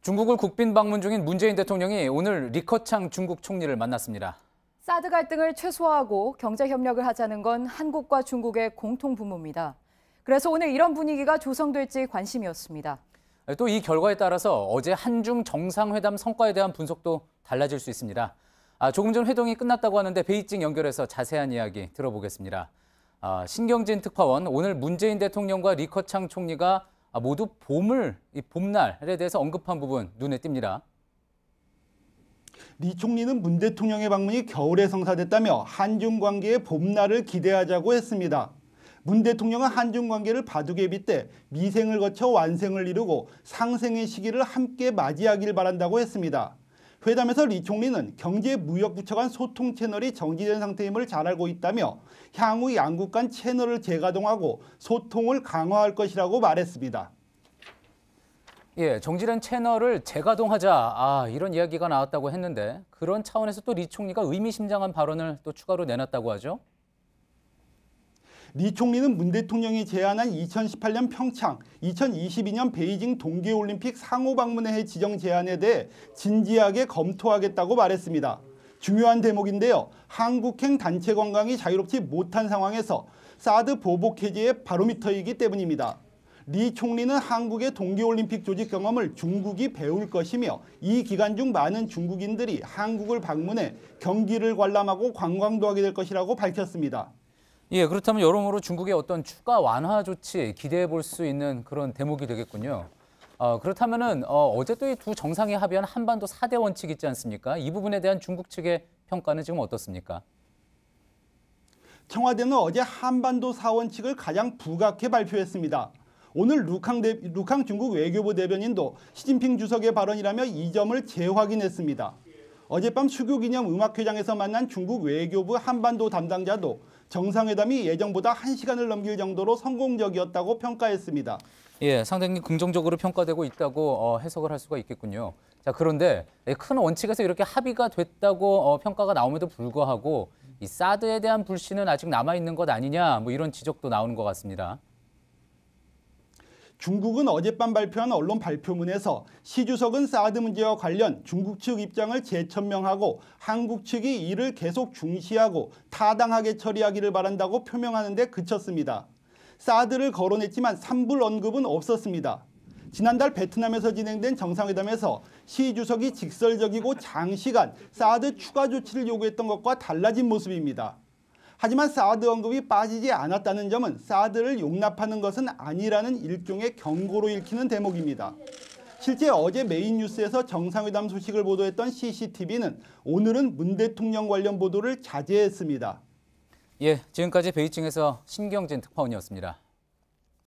중국을 국빈 방문 중인 문재인 대통령이 오늘 리커창 중국 총리를 만났습니다. 사드 갈등을 최소화하고 경제 협력을 하자는 건 한국과 중국의 공통 분모입니다. 그래서 오늘 이런 분위기가 조성될지 관심이었습니다. 또 이 결과에 따라서 어제 한중 정상회담 성과에 대한 분석도 달라질 수 있습니다. 조금 전 회동이 끝났다고 하는데 베이징 연결해서 자세한 이야기 들어보겠습니다. 신경진 특파원, 오늘 문재인 대통령과 리커창 총리가 모두 봄날에 대해서 언급한 부분 눈에 띕니다. 리 총리는 문 대통령의 방문이 겨울에 성사됐다며 한중 관계의 봄날을 기대하자고 했습니다. 문 대통령은 한중 관계를 바둑에 빗대 미생을 거쳐 완생을 이루고 상생의 시기를 함께 맞이하길 바란다고 했습니다. 회담에서 리 총리는 경제무역부처 간 소통 채널이 정지된 상태임을 잘 알고 있다며 향후 양국 간 채널을 재가동하고 소통을 강화할 것이라고 말했습니다. 정지된 채널을 재가동하자 이런 이야기가 나왔다고 했는데 그런 차원에서 또 리 총리가 의미심장한 발언을 또 추가로 내놨다고 하죠. 리 총리는 문 대통령이 제안한 2018년 평창, 2022년 베이징 동계올림픽 상호 방문회 지정 제안에 대해 진지하게 검토하겠다고 말했습니다. 중요한 대목인데요. 한국행 단체 관광이 자유롭지 못한 상황에서 사드 보복 해제의 바로미터이기 때문입니다. 리 총리는 한국의 동계올림픽 조직 경험을 중국이 배울 것이며 이 기간 중 많은 중국인들이 한국을 방문해 경기를 관람하고 관광도 하게 될 것이라고 밝혔습니다. 그렇다면 여러모로 중국의 어떤 추가 완화 조치 기대해 볼 수 있는 그런 대목이 되겠군요. 그렇다면은 어제 또 이 두 정상이 합의한 한반도 4대 원칙 있지 않습니까? 이 부분에 대한 중국 측의 평가는 지금 어떻습니까? 청와대는 어제 한반도 4원칙을 가장 부각해 발표했습니다. 오늘 루캉 중국 외교부 대변인도 시진핑 주석의 발언이라며 이 점을 재확인했습니다. 어젯밤 수교기념 음악회장에서 만난 중국 외교부 한반도 담당자도 정상회담이 예정보다 1시간을 넘길 정도로 성공적이었다고 평가했습니다. 상당히 긍정적으로 평가되고 있다고 해석을 할 수가 있겠군요. 자, 그런데 큰 원칙에서 이렇게 합의가 됐다고 평가가 나옴에도 불구하고 이 사드에 대한 불신은 아직 남아있는 것 아니냐, 뭐 이런 지적도 나오는 것 같습니다. 중국은 어젯밤 발표한 언론 발표문에서 시 주석은 사드 문제와 관련 중국 측 입장을 재천명하고 한국 측이 이를 계속 중시하고 타당하게 처리하기를 바란다고 표명하는 데 그쳤습니다. 사드를 거론했지만 산불 언급은 없었습니다. 지난달 베트남에서 진행된 정상회담에서 시 주석이 직설적이고 장시간 사드 추가 조치를 요구했던 것과 달라진 모습입니다. 하지만 사드 언급이 빠지지 않았다는 점은 사드를 용납하는 것은 아니라는 일종의 경고로 읽히는 대목입니다. 실제 어제 메인 뉴스에서 정상회담 소식을 보도했던 CCTV는 오늘은 문 대통령 관련 보도를 자제했습니다. 지금까지 베이징에서 신경진 특파원이었습니다.